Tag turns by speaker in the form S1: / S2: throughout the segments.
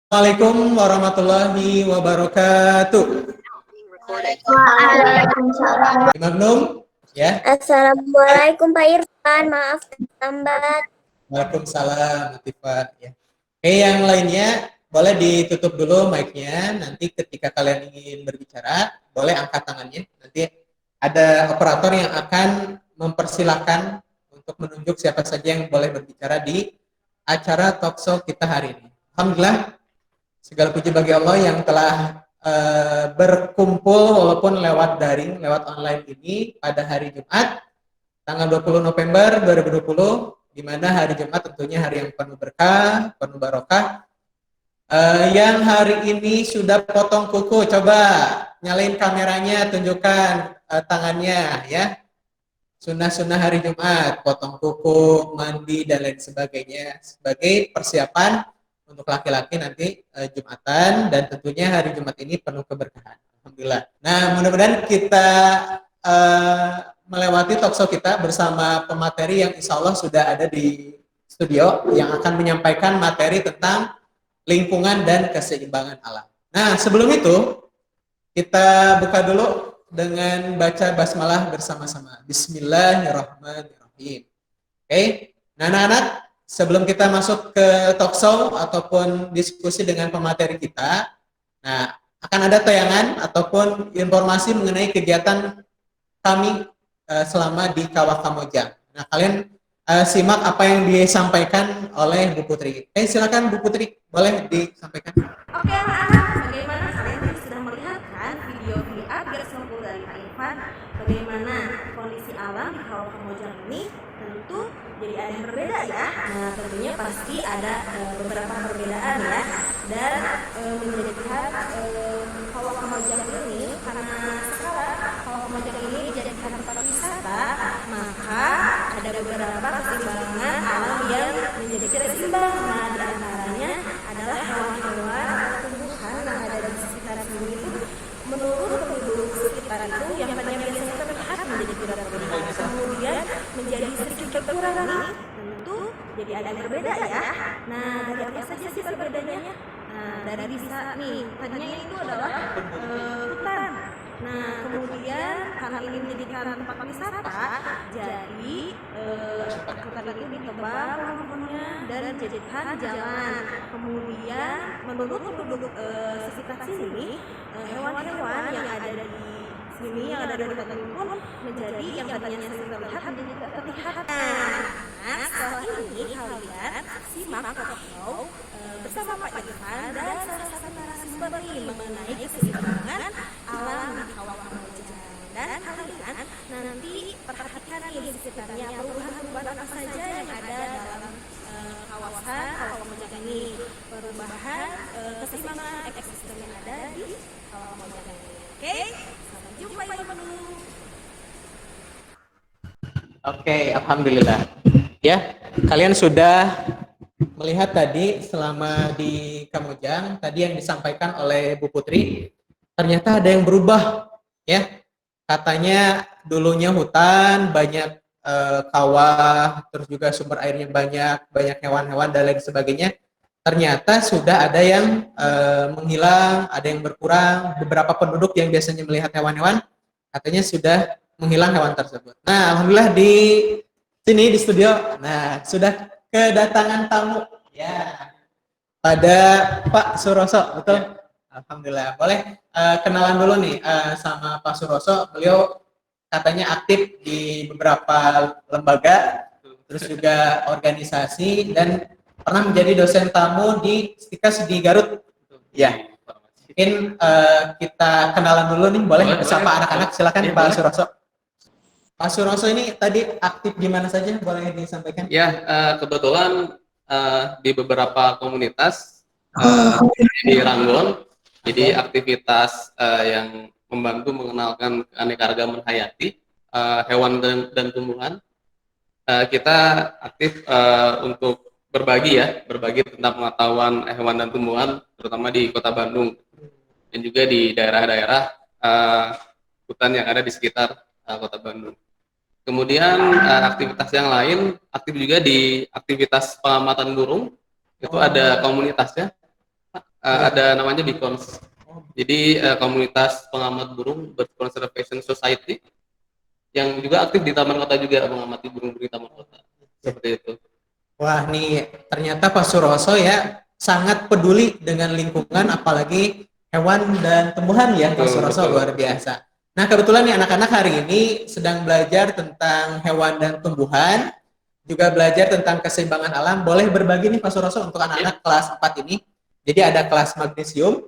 S1: Assalamualaikum warahmatullahi wabarakatuh.
S2: Waalaikumsalam.
S1: Magnum, ya.
S2: Assalamualaikum Pak Irfan, maaf terlambat.
S1: Waalaikumsalam, Latifah. Ya. Oke, yang lainnya boleh ditutup dulu mic-nya. Nanti ketika kalian ingin berbicara, boleh angkat tangannya. Nanti ada operator yang akan mempersilahkan untuk menunjuk siapa saja yang boleh berbicara di acara talkshow kita hari ini. Alhamdulillah, segala puji bagi Allah yang telah berkumpul walaupun lewat daring, lewat online ini pada hari Jumat tanggal 20 November 2020, di mana hari Jumat tentunya hari yang penuh berkah, penuh barokah. Yang hari ini sudah potong kuku, coba nyalain kameranya, tunjukkan tangannya ya. Sunnah-sunnah hari Jumat, potong kuku, mandi dan lain sebagainya sebagai persiapan untuk laki-laki nanti Jumatan, dan tentunya hari Jumat ini penuh keberkahan. Alhamdulillah. Nah, mudah-mudahan kita melewati talkshow kita bersama pemateri yang insya Allah sudah ada di studio yang akan menyampaikan materi tentang lingkungan dan keseimbangan alam. Nah, sebelum itu kita buka dulu dengan baca basmalah bersama-sama. Bismillahirrahmanirrahim. Oke. Nah, anak-anak, sebelum kita masuk ke talkshow ataupun diskusi dengan pemateri kita, nah, akan ada tayangan ataupun informasi mengenai kegiatan kami selama di Kawah Kamojang. Nah, kalian simak apa yang disampaikan oleh Bu Putri. Silakan Bu Putri, boleh disampaikan.
S3: Oke anak-anak, bagaimana kalian sudah melihat kan video VR Gersopul dari Pak Irfan, bagaimana kondisi alam di Kawah Kamojang ini? Tentu jadi ada yang berbeda ya. Nah, tentunya pasti ada beberapa perbedaan ya. Dan menjadikan Kawah Kamojang ini, karena sekarang Kawah Kamojang ini dijadikan tempat wisata, maka ada beberapa keseimbangan alam yang menjadi tidak seimbang. Nah, di antaranya adalah hewan-hewan atau tumbuhan yang ada di sekitar sini itu menurut penduduk sekitar itu yang tadinya biasanya terlihat menjadi tidak terlihat, kemudian menjadi sedikit berkurang nih, tentu jadi ada yang berbeda ya. Nah, dari apa saja sih perbedaannya? Nah, dari bisa nih, tadinya itu adalah hutan. Nah, kemudian karena ini menjadikan tempat wisata, jadi hutan itu ditebang pohon-pohonnya dan dijadikan jalan. Kemudian menurut penduduk sekitar sini, hewan-hewan yang ada di sini, yang ada di hutan ini pun menjadi yang tadinya sering terlihat menjadi tidak terlihat. Nah, setelah ini kalian simak talkshow bersama Pak Irfan dan salah satu narasumber nih mengenai keseimbangan alam di Kawah Kamojang. Dan kalian nanti perhatikan nih di sekitarnya perubahan-perubahan apa saja yang ada dalam kawasan Kawah Kamojang ini, perubahan keseimbangan ekosistem yang ada di Kawah Kamojang ini. Oke, sampai jumpa Ibu.
S1: Oke, alhamdulillah. Ya, kalian sudah melihat tadi selama di Kamojang, tadi yang disampaikan oleh Bu Putri, ternyata ada yang berubah, ya. Katanya dulunya hutan, banyak kawah, terus juga sumber airnya banyak hewan-hewan dan lain sebagainya. Ternyata sudah ada yang menghilang, ada yang berkurang. Beberapa penduduk yang biasanya melihat hewan-hewan, katanya sudah menghilang hewan tersebut. Nah, alhamdulillah di sini di studio, nah sudah kedatangan tamu, ya. Pada Pak Suroso, betul? Ya. Alhamdulillah. Boleh kenalan dulu nih sama Pak Suroso. Beliau katanya aktif di beberapa lembaga, terus juga organisasi, dan pernah menjadi dosen tamu di Stikas di Garut. Ya. Mungkin kita kenalan dulu nih, boleh bersama anak-anak. Silakan ya, Pak Suroso. Pak Suroso ini tadi aktif di mana saja? Boleh disampaikan?
S4: Ya, kebetulan di beberapa komunitas di Ranggon, jadi aktivitas yang membantu mengenalkan keanekaragaman hayati hewan dan tumbuhan. Kita aktif untuk berbagi tentang pengetahuan hewan dan tumbuhan, terutama di Kota Bandung dan juga di daerah-daerah hutan yang ada di sekitar Kota Bandung. Kemudian aktivitas yang lain, aktif juga di aktivitas pengamatan burung, itu ada komunitasnya. ada namanya Beacons. Jadi komunitas pengamat burung Bird Conservation Society yang juga aktif di Taman Kota juga mengamati burung-burung di Taman Kota. Seperti itu.
S1: Wah, nih ternyata Pak Suroso ya sangat peduli dengan lingkungan, apalagi hewan dan tumbuhan ya, Pak Suroso, luar biasa. Nah, kebetulan nih anak-anak hari ini sedang belajar tentang hewan dan tumbuhan, juga belajar tentang keseimbangan alam. Boleh berbagi nih Pak Suroso untuk anak-anak kelas 4 ini. Jadi ada kelas magnesium,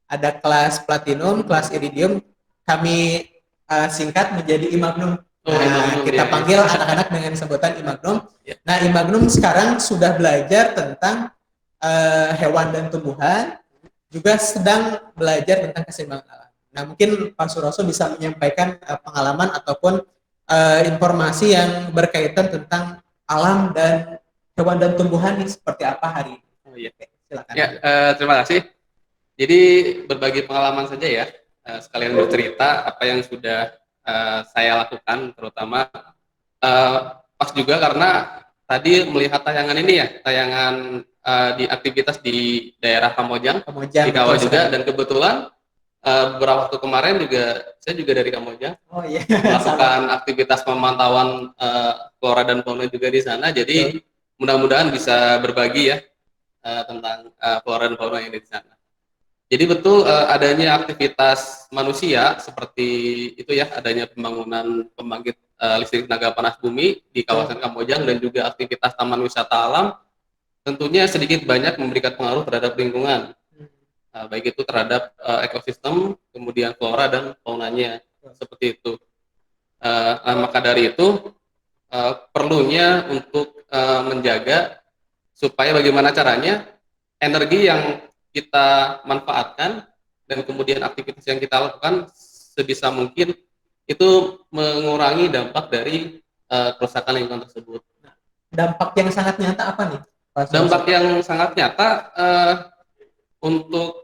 S1: ada kelas platinum, kelas iridium. Kami singkat menjadi imagnum. Nah, kita panggil anak-anak dengan sebutan imagnum. Nah, imagnum sekarang sudah belajar tentang hewan dan tumbuhan, juga sedang belajar tentang keseimbangan alam. Nah, mungkin Pak Suroso bisa menyampaikan pengalaman ataupun informasi yang berkaitan tentang alam dan hewan dan tumbuhan ini seperti apa hari ini.
S4: Oh iya.
S1: Silakan.
S4: Ya, terima kasih. Jadi berbagi pengalaman saja ya, sekalian bercerita apa yang sudah saya lakukan, terutama pas juga karena tadi melihat tayangan ini ya, tayangan di aktivitas di daerah Kamojang, di Kawah juga, dan kebetulan beberapa waktu kemarin juga saya juga dari Kamojang melakukan aktivitas pemantauan flora dan fauna juga di sana. Jadi mudah-mudahan bisa berbagi ya tentang flora dan fauna yang di sana. Jadi betul adanya aktivitas manusia seperti itu ya, adanya pembangunan pembangkit listrik tenaga panas bumi di kawasan Kamojang dan juga aktivitas taman wisata alam tentunya sedikit banyak memberikan pengaruh terhadap lingkungan, baik itu terhadap ekosistem, kemudian flora dan faunanya seperti itu. Maka dari itu perlunya untuk menjaga supaya bagaimana caranya energi yang kita manfaatkan dan kemudian aktivitas yang kita lakukan sebisa mungkin itu mengurangi dampak dari kerusakan lingkungan tersebut.
S1: Dampak yang sangat nyata apa nih?
S4: Dampak yang sangat nyata untuk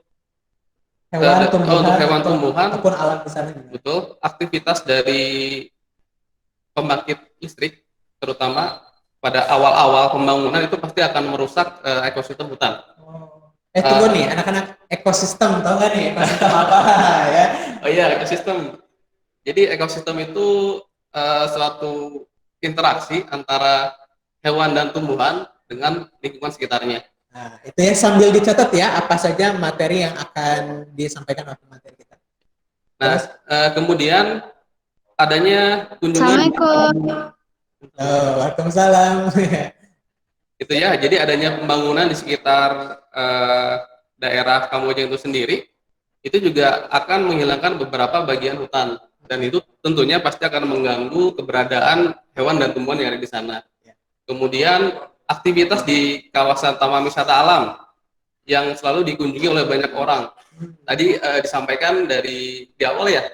S1: hewan
S4: tumbuhan
S1: ataupun alam di sana.
S4: Betul, aktivitas dari pembangkit listrik terutama pada awal-awal pembangunan itu pasti akan merusak ekosistem hutan.
S1: Tunggu nih, anak-anak ekosistem, tahu nggak nih ekosistem apa ya?
S4: Oh iya, ekosistem. Jadi ekosistem itu suatu interaksi antara hewan dan tumbuhan dengan lingkungan sekitarnya.
S1: Nah, itu ya sambil dicatat ya, apa saja materi yang akan disampaikan oleh materi kita.
S4: Nah, kemudian adanya kunjungan.
S2: Assalamualaikum.
S1: Waalaikumsalam.
S4: Itu ya, jadi adanya pembangunan di sekitar daerah Kamojang itu sendiri, itu juga akan menghilangkan beberapa bagian hutan, dan itu tentunya pasti akan mengganggu keberadaan hewan dan tumbuhan yang ada di sana. Kemudian aktivitas di kawasan Taman Wisata Alam yang selalu dikunjungi oleh banyak orang. Tadi disampaikan di awal ya,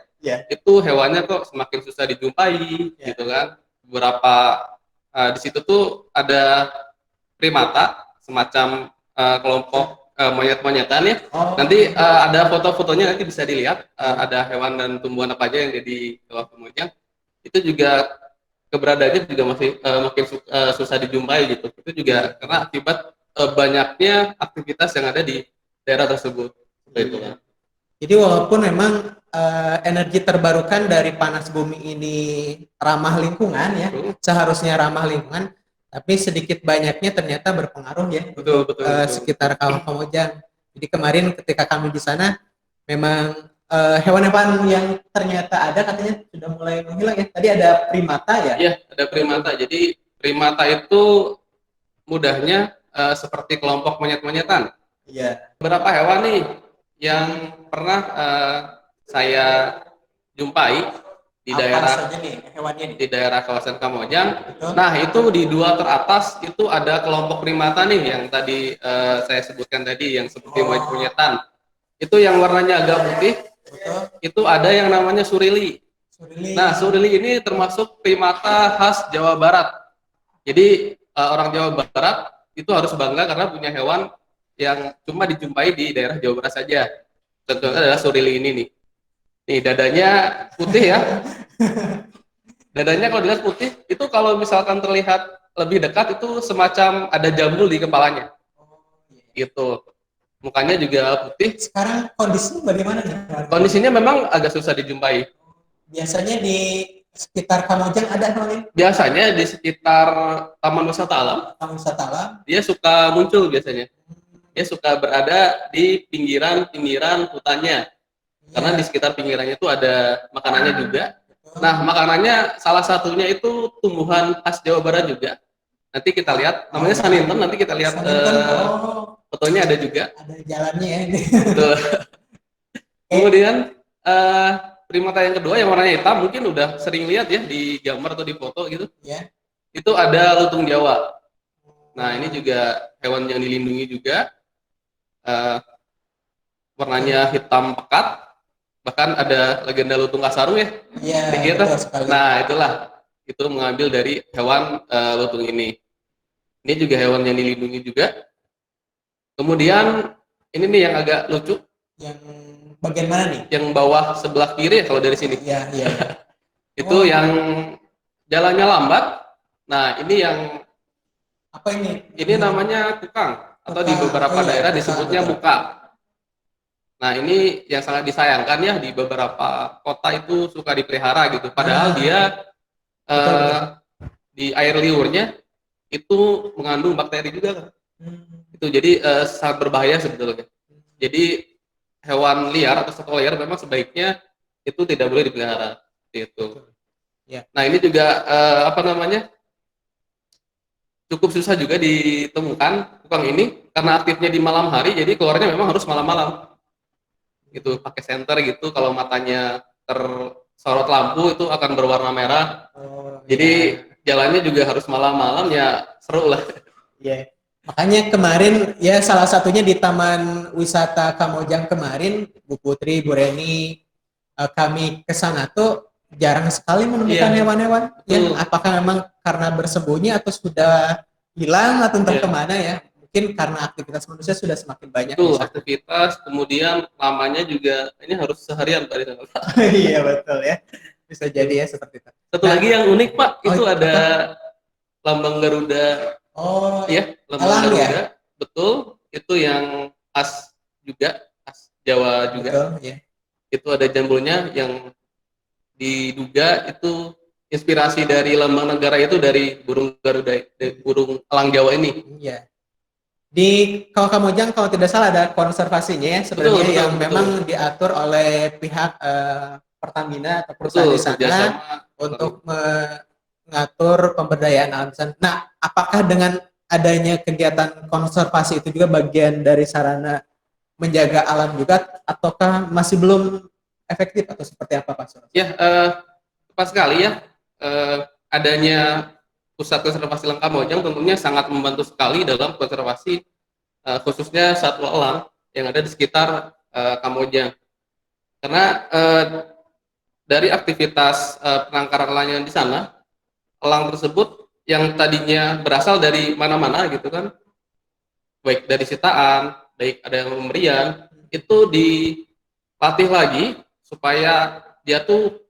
S4: itu hewannya kok semakin susah dijumpai, gitu kan. Beberapa di situ tuh ada primata, semacam kelompok monyet-monyetan ya. Nanti ada foto-fotonya, nanti bisa dilihat ada hewan dan tumbuhan apa aja yang ada di Kawah Kamojang. Itu juga keberadaannya juga masih makin susah dijumpai gitu. Itu juga karena akibat banyaknya aktivitas yang ada di daerah tersebut. Itu.
S1: Jadi walaupun memang energi terbarukan dari panas bumi ini ramah lingkungan ya, seharusnya ramah lingkungan, tapi sedikit banyaknya ternyata berpengaruh ya betul. Sekitar Kawah Kamojang. Jadi kemarin ketika kami di sana memang hewan-hewan yang ternyata ada katanya sudah mulai menghilang ya. Tadi ada primata ya? Iya,
S4: ada primata. Jadi primata itu mudahnya seperti kelompok monyet-monyetan.
S1: Iya.
S4: Beberapa hewan nih yang pernah saya jumpai di daerah kawasan Kamojang. Betul. Nah, itu di dua teratas itu ada kelompok primata nih yang tadi saya sebutkan tadi yang seperti monyet-monyetan. Itu yang warnanya agak putih. Betul. Itu ada yang namanya surili. Nah, surili ini termasuk primata khas Jawa Barat. Jadi orang Jawa Barat itu harus bangga karena punya hewan yang cuma dijumpai di daerah Jawa Barat saja. Contohnya adalah surili ini nih. Nih dadanya putih ya. Dadanya kalau dilihat putih, itu kalau misalkan terlihat lebih dekat itu semacam ada jambul di kepalanya. Gitu. mukanya juga putih.
S1: Sekarang kondisinya bagaimana nih?
S4: Kondisinya memang agak susah dijumpai.
S1: Biasanya di sekitar Kamojang ada hewan ini?
S4: Biasanya di sekitar Taman Wisata Alam,
S1: Taman wisata alam?
S4: dia suka muncul biasanya. Dia suka berada di pinggiran-pinggiran hutannya. Karena di sekitar pinggirannya itu ada makanannya juga. Nah, makanannya salah satunya itu tumbuhan khas Jawa Barat juga. Nanti kita lihat, namanya saninten, nanti kita lihat fotonya ada juga.
S1: Ada jalannya ya.
S4: Betul. Kemudian primata yang kedua yang warnanya hitam, mungkin udah sering lihat ya di gambar atau di foto gitu.
S1: Ya.
S4: Itu ada lutung Jawa. Nah, ini juga hewan yang dilindungi juga. Warnanya hitam pekat. Bahkan ada legenda lutung Kasarung ya.
S1: Iya, betul sekali.
S4: Nah, itulah. Itu mengambil dari hewan lutung ini. Ini juga hewan yang dilindungi juga. Kemudian ini nih yang agak lucu.
S1: Yang bagian mana nih?
S4: Yang bawah sebelah kiri ya kalau dari sini.
S1: Iya, iya.
S4: Itu yang jalannya lambat. Nah, ini yang
S1: apa ini?
S4: Ini namanya kukang atau di beberapa daerah disebutnya muka. Nah, ini yang sangat disayangkan ya, di beberapa kota itu suka dipelihara gitu. Padahal dia di air liurnya itu mengandung bakteri juga kan. Itu jadi sangat berbahaya sebetulnya. Jadi hewan liar atau satwa liar memang sebaiknya itu tidak boleh dipelihara itu.
S1: Ya.
S4: Nah, ini juga cukup susah juga ditemukan kukang ini karena aktifnya di malam hari, jadi keluarnya memang harus malam-malam. Gitu, pakai senter gitu, kalau matanya tersorot lampu itu akan berwarna merah. Jadi jalannya juga harus malam-malam ya, seru lah.
S1: Iya. Makanya kemarin ya salah satunya di Taman Wisata Kamojang kemarin, Bu Putri, Bu Reni, kami ke sana tuh jarang sekali menemukan hewan-hewan. Ya, apakah memang karena bersembunyi atau sudah hilang atau entah kemana ya? Mungkin karena aktivitas manusia sudah semakin banyak.
S4: Betul, aktivitas, kemudian lamanya juga ini harus seharian Pak di sana.
S1: Iya betul ya, bisa jadi ya seperti itu.
S4: Satu lagi yang unik Pak, itu ada lambang Garuda.
S1: Oh
S4: iya, lambang Garuda. Ya? Betul, itu yang khas juga, khas Jawa juga.
S1: Betul, ya.
S4: Itu ada jambulnya yang diduga itu inspirasi dari lambang negara itu dari burung Garuda, burung elang Jawa ini. Iya.
S1: Di Kamojang kalau tidak salah ada konservasinya ya sebenarnya yang memang diatur oleh pihak Pertamina atau perusahaan di sana untuk mengatur pemberdayaan alam sana. Nah, apakah dengan adanya kegiatan konservasi itu juga bagian dari sarana menjaga alam juga ataukah masih belum efektif atau seperti apa Pak Suros?
S4: Ya, tepat sekali ya. Adanya Pusat Konservasi Elang Kamojang tentunya sangat membantu sekali dalam konservasi khususnya satwa elang yang ada di sekitar Kamojang. Karena dari aktivitas penangkaran elang yang di sana, elang tersebut yang tadinya berasal dari mana-mana gitu kan, baik dari sitaan, baik ada yang pemberian, itu dilatih lagi supaya dia tuh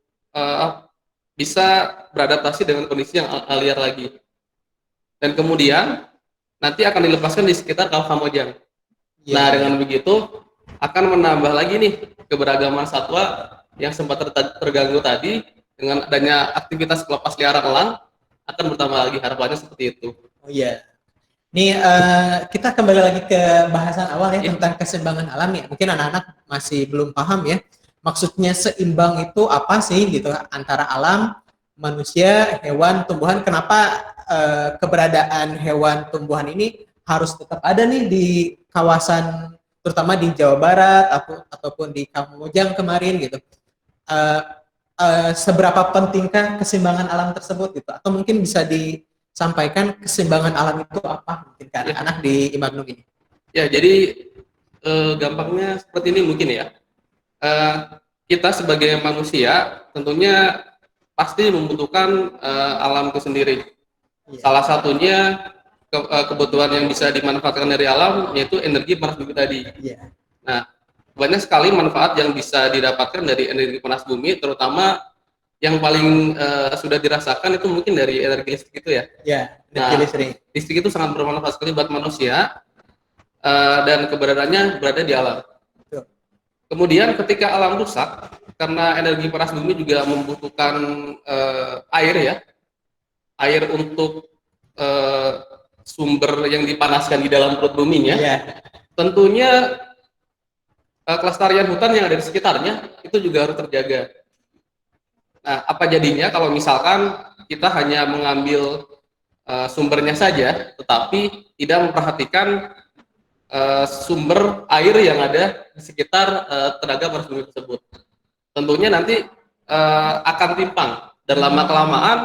S4: bisa beradaptasi dengan kondisi yang liar lagi. Dan kemudian nanti akan dilepaskan di sekitar Kamojang. Nah, dengan begitu akan menambah lagi nih keberagaman satwa yang sempat terganggu tadi. Dengan adanya aktivitas pelepas liaran elang akan bertambah lagi, harapannya seperti itu.
S1: Oh iya. Nih kita kembali lagi ke bahasan awal ya tentang keseimbangan alam ya. Mungkin anak-anak masih belum paham ya. Maksudnya seimbang itu apa sih gitu antara alam, manusia, hewan, tumbuhan. Kenapa keberadaan hewan tumbuhan ini harus tetap ada nih di kawasan terutama di Jawa Barat ataupun di Kamojang kemarin gitu. Seberapa pentingkah keseimbangan alam tersebut gitu? Atau mungkin bisa disampaikan keseimbangan alam itu apa mungkin ke anak-anak di Imagnum ini?
S4: Ya, jadi gampangnya seperti ini mungkin ya. Kita sebagai manusia tentunya pasti membutuhkan alam itu sendiri. Salah satunya kebutuhan yang bisa dimanfaatkan dari alam yaitu energi panas bumi tadi. Nah, banyak sekali manfaat yang bisa didapatkan dari energi panas bumi, terutama yang paling sudah dirasakan itu mungkin dari energi listrik itu ya.
S1: Energi listrik.
S4: Listrik itu sangat bermanfaat sekali buat manusia. dan keberadaannya berada di alam.
S1: Betul.
S4: Kemudian ketika alam rusak, karena energi panas bumi juga membutuhkan air ya, air untuk sumber yang dipanaskan di dalam perut buminya.
S1: Iya.
S4: Tentunya kelestarian hutan yang ada di sekitarnya itu juga harus terjaga. Nah, apa jadinya kalau misalkan kita hanya mengambil sumbernya saja, tetapi tidak memperhatikan sumber air yang ada di sekitar tenaga panas bumi tersebut. Tentunya nanti akan timpang dan lama kelamaan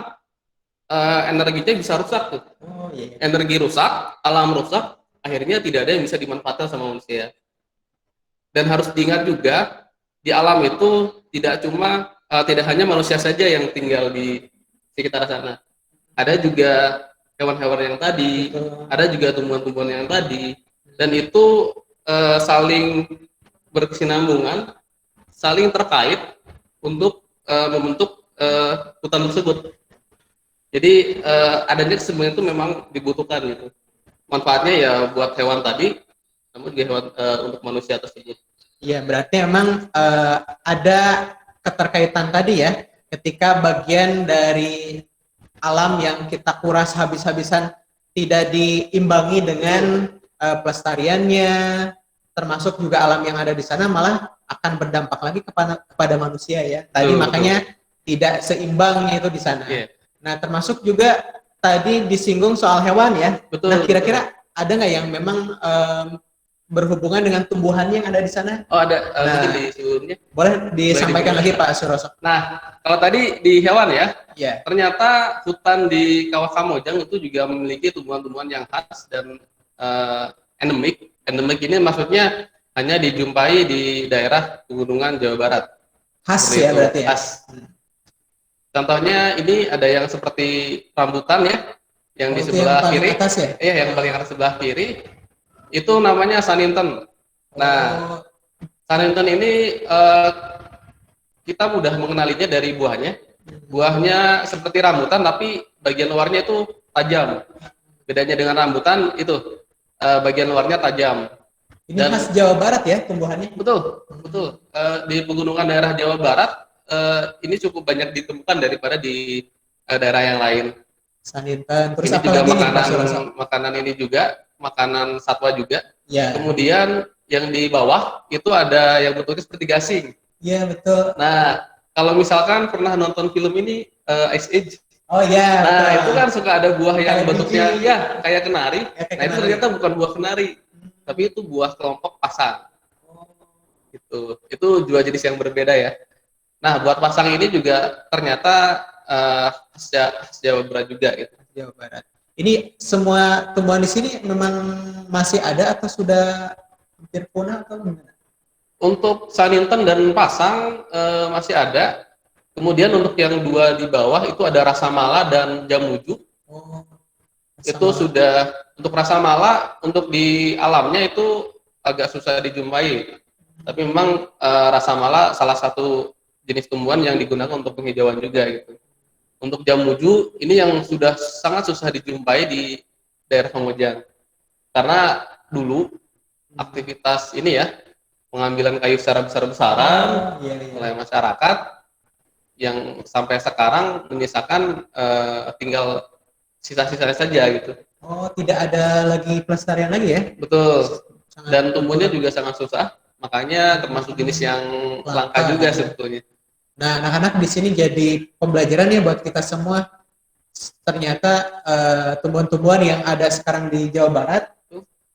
S4: energinya bisa rusak tuh.
S1: Oh iya.
S4: Energi rusak, alam rusak, akhirnya tidak ada yang bisa dimanfaatkan sama manusia. Dan harus diingat juga di alam itu tidak hanya manusia saja yang tinggal di sekitar sana. Ada juga hewan-hewan yang tadi, ada juga tumbuhan-tumbuhan yang tadi, dan itu saling berkesinambungan, saling terkait untuk membentuk hutan tersebut. Jadi adanya keseimbangan itu memang dibutuhkan gitu. Manfaatnya ya buat hewan tadi, namun juga hewan untuk manusia tersebut.
S1: Iya, berarti emang ada keterkaitan tadi ya, ketika bagian dari alam yang kita kuras habis-habisan tidak diimbangi dengan pelestariannya, termasuk juga alam yang ada di sana malah akan berdampak lagi kepada manusia ya. Tadi makanya tidak seimbangnya itu di sana.
S4: Yeah.
S1: Nah, termasuk juga tadi disinggung soal hewan ya.
S4: Betul.
S1: Nah, kira-kira ada nggak yang memang berhubungan dengan tumbuhannya yang ada di sana?
S4: Oh ada, mungkin di sebelumnya.
S1: Boleh disampaikan lagi Pak Suroso.
S4: Nah, kalau tadi di hewan ya,
S1: Ya.
S4: ternyata hutan di Kawah Kamojang itu juga memiliki tumbuhan-tumbuhan yang khas dan endemik. Endemik ini maksudnya hanya dijumpai di daerah pegunungan Jawa Barat.
S1: Khas
S4: Seperti
S1: ya
S4: itu,
S1: berarti ya.
S4: khas. Contohnya ini ada yang seperti rambutan ya, yang di sebelah
S1: yang paling
S4: kiri.
S1: atas ya?
S4: Iya, yang paling atas sebelah kiri. Itu namanya saninten. Nah, saninten ini kita mudah mengenalinya dari buahnya. Buahnya seperti rambutan tapi bagian luarnya itu tajam. Bedanya dengan rambutan itu bagian luarnya tajam.
S1: Ini khas Jawa Barat ya tumbuhannya?
S4: Betul, betul. Di pegunungan daerah Jawa Barat ini cukup banyak ditemukan daripada di daerah yang lain.
S1: Saninten. Terus
S4: Ini
S1: apa
S4: juga
S1: lagi nih Pak Suroso?
S4: makanan ini juga makanan satwa juga.
S1: Ya.
S4: Kemudian yang di bawah itu ada yang bentuknya seperti gasing.
S1: Iya betul.
S4: Nah, kalau misalkan pernah nonton film ini Ice Age.
S1: Oh iya.
S4: Nah,
S1: betul.
S4: itu kan suka ada buah yang
S1: Kayak
S4: bentuknya
S1: biji.
S4: ya kayak kenari.
S1: Ya, kayak
S4: Nah, itu
S1: kenari.
S4: ternyata bukan buah kenari, tapi itu buah kelompok pasang. Itu dua jenis yang berbeda ya. Nah, buat pasang ini juga ternyata khas Jawa Barat juga gitu.
S1: Jawa Barat. Ini semua tumbuhan di sini memang masih ada atau sudah hampir punah atau gimana?
S4: Untuk saninten dan pasang masih ada. Kemudian untuk yang dua di bawah itu ada rasa mala dan jamuju.
S1: Oh,
S4: Itu sudah untuk rasa mala untuk di alamnya itu agak susah dijumpai. Tapi memang rasa mala salah satu jenis tumbuhan yang digunakan untuk penghijauan juga gitu. Untuk jamuju ini yang sudah sangat susah dijumpai di daerah Kamojang. Karena dulu aktivitas ini ya, pengambilan kayu secara besar-besaran oleh masyarakat yang sampai sekarang menyisakan tinggal sisa-sisanya saja gitu.
S1: Oh, tidak ada lagi pelestarian lagi ya?
S4: Betul.
S1: Sangat
S4: Dan tumbuhnya juga sangat susah, makanya termasuk jenis yang langka juga sebetulnya.
S1: Nah, anak-anak di sini jadi pembelajaran ya buat kita semua. Ternyata tumbuhan-tumbuhan yang ada sekarang di Jawa Barat,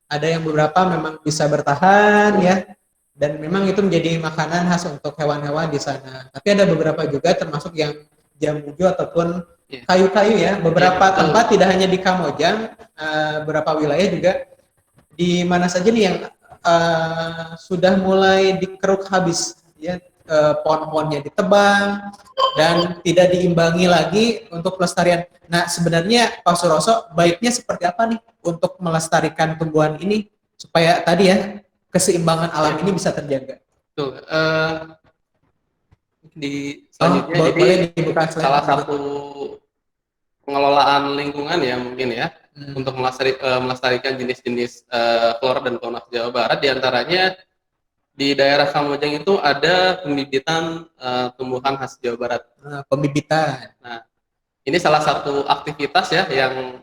S1: ada yang beberapa memang bisa bertahan ya, dan memang itu menjadi makanan khas untuk hewan-hewan di sana. Tapi ada beberapa juga termasuk yang jamuju ataupun kayu-kayu ya. Beberapa tempat tidak hanya di Kamojang, beberapa wilayah juga di mana saja nih yang sudah mulai dikeruk habis ya, pohon-pohonnya ditebang dan tidak diimbangi lagi untuk pelestarian. Nah, sebenarnya Pak Suroso baiknya seperti apa nih untuk melestarikan tumbuhan ini supaya tadi ya keseimbangan alam ini bisa terjaga?
S4: Tuh, di selanjutnya
S1: boleh
S4: jadi
S1: dibuka
S4: salah satu pengelolaan lingkungan ya mungkin ya,
S1: Hmm.
S4: untuk melestarikan jenis-jenis flora dan fauna Jawa Barat. Diantaranya di daerah Kamojang itu ada pembibitan tumbuhan khas Jawa Barat.
S1: Pembibitan.
S4: Nah, ini salah satu aktivitas ya yang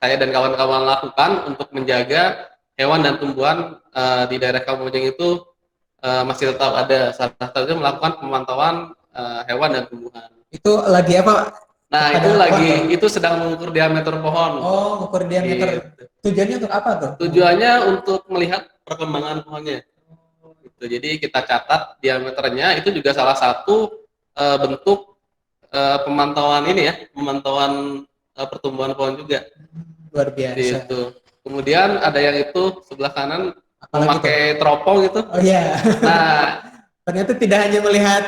S4: saya dan kawan-kawan lakukan untuk menjaga hewan dan tumbuhan di daerah Kamojang itu masih tetap ada. Salah satunya melakukan pemantauan hewan dan tumbuhan.
S1: Itu lagi apa?
S4: Nah,
S1: Ada
S4: itu
S1: apa
S4: lagi
S1: tuh?
S4: itu sedang mengukur diameter pohon.
S1: Oh, ukur diameter.
S4: Gitu.
S1: Tujuannya untuk apa tuh?
S4: Tujuannya untuk melihat perkembangan pohonnya. Gitu. Jadi kita catat diameternya, itu juga salah satu bentuk pemantauan ini ya, pemantauan pertumbuhan pohon juga.
S1: Luar biasa.
S4: Gitu. Kemudian ada yang itu sebelah kanan
S1: Apalagi
S4: memakai teropong itu.
S1: Oh iya.
S4: Nah,
S1: Ternyata tidak hanya melihat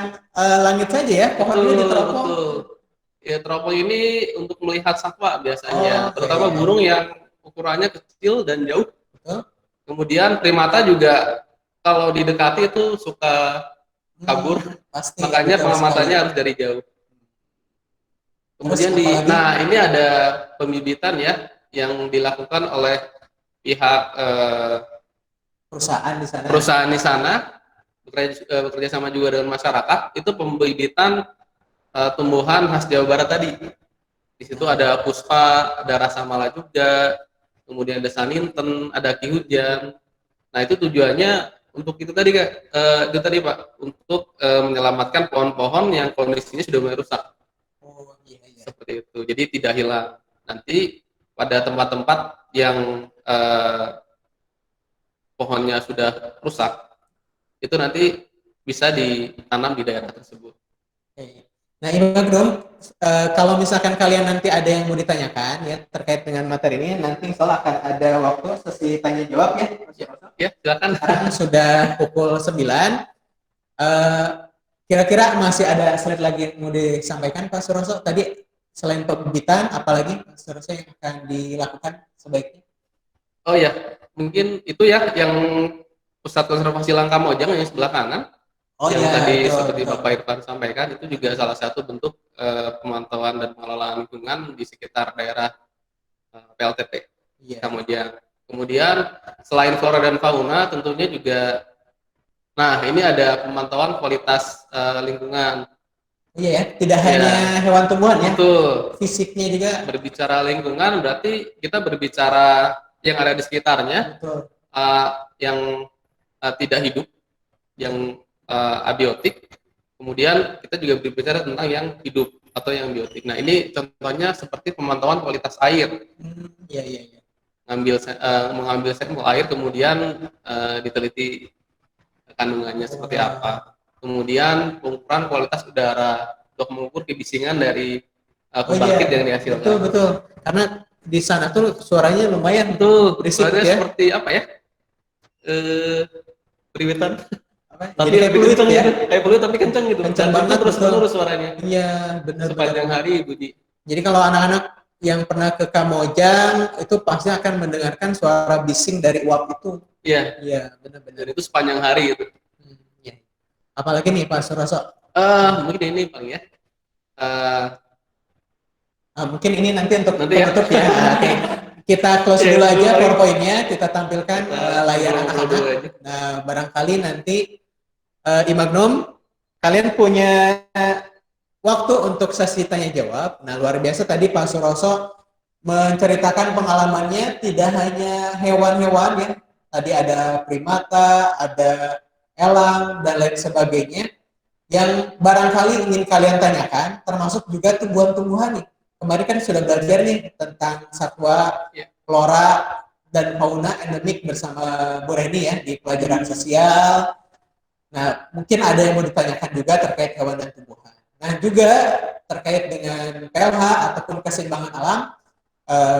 S1: langit saja ya, pohonnya diteropong.
S4: betul. Ya, teropong ini untuk melihat satwa biasanya,
S1: Oh,
S4: terutama
S1: oke.
S4: burung yang ukurannya kecil dan jauh.
S1: Betul.
S4: Kemudian primata juga kalau didekati itu suka kabur,
S1: Pasti.
S4: makanya
S1: betul
S4: pengamatannya
S1: sekali.
S4: harus dari jauh.
S1: Terus
S4: Kemudian
S1: apalagi?
S4: nah ini ada pembibitan ya yang dilakukan oleh pihak
S1: Perusahaan di sana.
S4: perusahaan di sana bekerja sama juga dengan masyarakat. Itu pembibitan tumbuhan khas Jawa Barat tadi. Di situ ada puspa, ada rasa mala juga, kemudian ada saninten, ada ki hujan. Nah itu tujuannya untuk itu tadi Kak, itu tadi Pak, untuk menyelamatkan pohon-pohon yang kondisinya sudah mulai rusak.
S1: Oh iya iya.
S4: Seperti itu. Jadi tidak hilang. Nanti pada tempat-tempat yang pohonnya sudah rusak, itu nanti bisa ditanam di daerah tersebut.
S1: Oke. Nah, Imam, kalau misalkan kalian nanti ada yang mau ditanyakan ya terkait dengan materi ini, nanti insya Allah akan ada waktu sesi tanya jawab ya.
S4: Ya, silakan.
S1: Sekarang sudah pukul 9. Kira-kira masih ada slide lagi yang mau disampaikan Pak Suroso? Tadi selain pembibitan, apalagi Pak Suroso yang akan dilakukan sebaiknya?
S4: Oh ya, mungkin itu ya yang Pusat Konservasi Langkamojang yang sebelah kanan.
S1: Oh
S4: yang
S1: iya,
S4: tadi
S1: betul,
S4: seperti
S1: betul.
S4: Bapak Irfan sampaikan, itu juga salah satu bentuk pemantauan dan pengelolaan lingkungan di sekitar daerah PLTP
S1: Iya.
S4: Kemudian selain flora dan fauna tentunya juga, nah ini ada pemantauan kualitas lingkungan.
S1: Iya ya, tidak
S4: Ya,
S1: hanya hewan tumbuhan ya,
S4: betul.
S1: fisiknya juga.
S4: Berbicara lingkungan berarti kita berbicara yang ada di sekitarnya,
S1: Betul.
S4: yang tidak hidup, yang abiotik. Kemudian kita juga berbicara tentang yang hidup atau yang biotik. Nah ini contohnya seperti pemantauan kualitas air.
S1: Iya iya iya.
S4: Mengambil sampel air kemudian diteliti kandungannya seperti apa. Kemudian pengukuran kualitas udara untuk mengukur kebisingan dari pembangkit yang dihasilkan.
S1: Betul betul. Karena di sana tuh suaranya lumayan
S4: Betul.
S1: berisik
S4: Suaranya
S1: ya.
S4: seperti apa ya? Beriwitan. Tapi
S1: Jadi kayak fluid
S4: kenceng
S1: ya.
S4: gitu. Kayak fluid tapi kenceng gitu.
S1: Kenceng
S4: Dan
S1: banget,
S4: itu terus
S1: betul.
S4: menerus suaranya.
S1: Iya benar.
S4: Sepanjang hari bunyi.
S1: Jadi kalau anak-anak yang pernah ke Kamojang itu pasti akan mendengarkan suara bising dari uap itu.
S4: Iya.
S1: Iya benar-benar.
S4: Dan itu sepanjang hari itu.
S1: Iya. Apalagi nih Pak Suroso?
S4: Mungkin ini paling ya.
S1: Mungkin ini nanti untuk
S4: Nanti ya.
S1: penutup ya. Oke. Kita close
S4: Oke,
S1: dulu aja
S4: dulu.
S1: PowerPoint-nya, kita tampilkan layar
S4: Dulu
S1: anak-anak.
S4: aja.
S1: Nah, barangkali nanti Imagnum, kalian punya waktu untuk sesi tanya jawab. Nah, luar biasa tadi Pak Suroso menceritakan pengalamannya tidak hanya hewan-hewan ya. Tadi ada primata, ada elang dan lain sebagainya yang barangkali ingin kalian tanyakan, termasuk juga tumbuhan-tumbuhan nih. Kemarin kan sudah belajar nih tentang satwa, flora, dan fauna endemik bersama Bu Reni ya di pelajaran sosial. Nah, mungkin ada yang mau ditanyakan juga terkait hewan dan tumbuhan. Nah, juga terkait dengan PLH ataupun keseimbangan alam,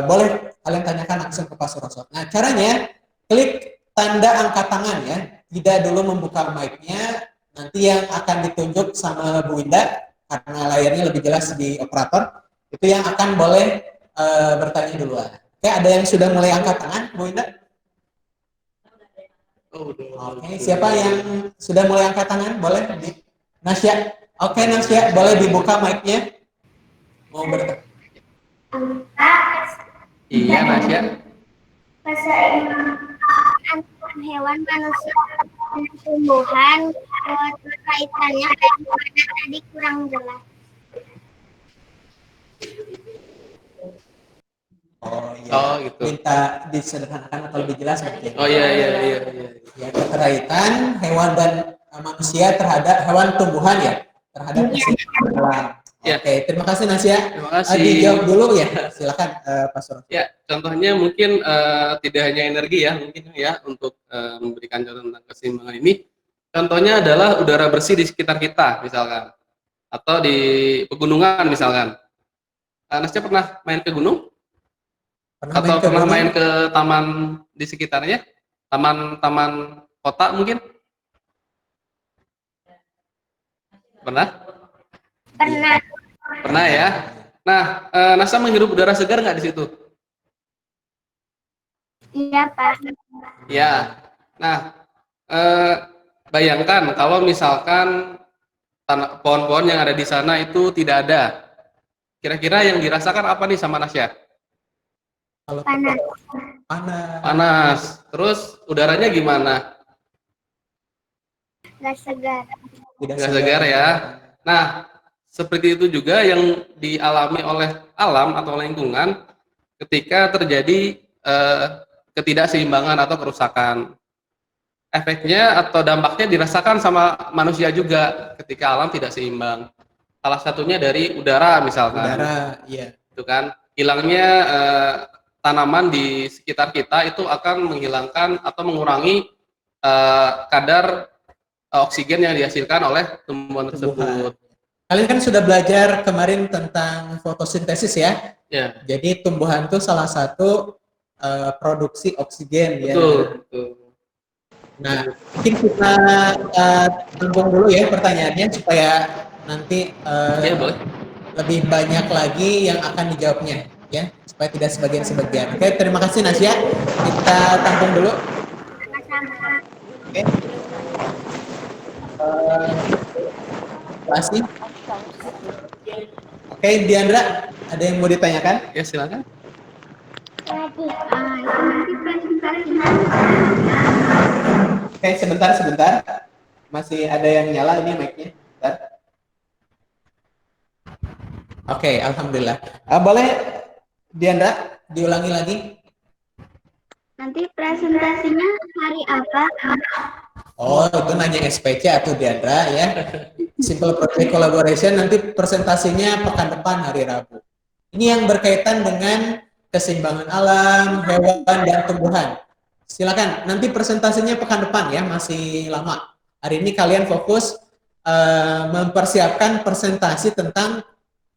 S1: boleh kalian tanyakan langsung ke Pak Suroso. Nah, caranya klik tanda angkat tangan ya. Tidak dulu membuka mic-nya, nanti yang akan ditunjuk sama Bu Winda karena layarnya lebih jelas di operator. Itu yang akan boleh bertanya duluan. Oke, ada yang sudah mulai angkat tangan, Bu Winda? Oke, siapa yang sudah mulai angkat tangan? Boleh? Nasya. Oke, Nasya, boleh dibuka mic-nya? Mau bertanya.
S4: Iya, Nasya.
S2: Keseimbangan hewan, manusia, dan tumbuhan, kaitannya kayak gimana tadi kurang jelas.
S1: Oh iya.
S4: Oh, gitu.
S1: Minta disederhanakan atau lebih jelas mungkin.
S4: Oh iya, iya, iya, iya.
S1: Ya, keterkaitan hewan dan manusia terhadap hewan tumbuhan ya terhadap keseimbangan alam.
S4: Ya.
S1: Oke, terima kasih Nasya.
S4: Terima kasih.
S1: Dijawab dulu ya. Silakan Pak Suros.
S4: Ya, contohnya mungkin tidak hanya energi ya, mungkin ya untuk memberikan contoh tentang keseimbangan ini. Contohnya adalah udara bersih di sekitar kita, misalkan, atau di pegunungan, misalkan. Nasya pernah main ke gunung? Atau pernah main ke taman di sekitarnya? Taman-taman kota mungkin? Pernah?
S2: Pernah.
S4: Pernah ya. Nah, Nasya menghirup udara segar nggak di situ?
S2: Iya, Pak.
S4: Ya. Nah, bayangkan kalau misalkan pohon-pohon yang ada di sana itu tidak ada. Kira-kira yang dirasakan apa nih sama Nasya?
S2: Panas.
S4: Panas. Terus udaranya gimana?
S2: Gak segar.
S4: Nggak segar ya. Nah, seperti itu juga yang dialami oleh alam atau lingkungan ketika terjadi ketidakseimbangan atau kerusakan. Efeknya atau dampaknya dirasakan sama manusia juga ketika alam tidak seimbang. Salah satunya dari udara misalkan.
S1: Udara, iya.
S4: Itu kan hilangnya tanaman di sekitar kita itu akan menghilangkan atau mengurangi kadar oksigen yang dihasilkan oleh tumbuhan tersebut.
S1: Kalian kan sudah belajar kemarin tentang fotosintesis ya.
S4: Ya.
S1: Jadi tumbuhan itu salah satu produksi oksigen ya.
S4: Betul.
S1: Nah, mungkin kita tampung dulu ya pertanyaannya supaya nanti
S4: Ya, boleh.
S1: lebih banyak lagi yang akan dijawabnya ya, supaya tidak sebagian-sebagian. Oke, terima kasih Nasya. Kita tampung dulu.
S2: Sama-sama.
S1: Oke. Terima kasih. Oke, Diandra, ada yang mau ditanyakan?
S4: Ya, silakan.
S2: Lagi. Itu nanti presentasinya.
S1: Oke, sebentar. Masih ada yang nyala ini mic-nya. Bentar. Oke, alhamdulillah. Boleh Diandra diulangi lagi?
S2: Nanti presentasinya hari apa?
S1: Oh, itu nanya SPC atau Diandra ya. Simple Project Collaboration nanti presentasinya pekan depan hari Rabu. Ini yang berkaitan dengan keseimbangan alam, hewan, dan tumbuhan. Silakan, nanti presentasinya pekan depan ya, masih lama. Hari ini kalian fokus mempersiapkan presentasi tentang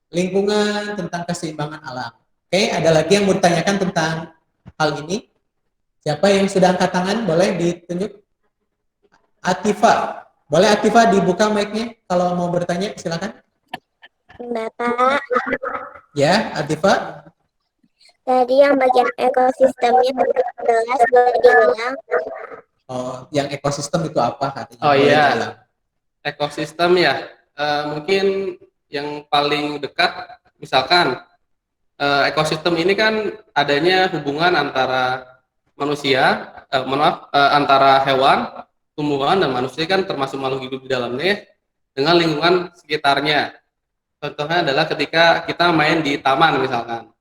S1: lingkungan, tentang keseimbangan alam. Oke, ada lagi yang mau ditanyakan tentang hal ini? Siapa yang sudah angkat tangan? Boleh ditunjuk? Atifa. Boleh Atifa dibuka mic-nya kalau mau bertanya, silakan.
S2: Bapak,
S1: Ya, Atifa.
S2: tadi yang bagian ekosistemnya jelas boleh diulang.
S1: Oh, yang ekosistem itu apa katanya?
S4: Oh
S1: Boleh
S4: iya.
S1: diulang.
S4: Ekosistem ya. Mungkin yang paling dekat misalkan ekosistem ini kan adanya hubungan antara manusia, antara hewan, tumbuhan dan manusia kan termasuk makhluk hidup di dalamnya dengan lingkungan sekitarnya. Contohnya adalah ketika kita main di taman misalkan.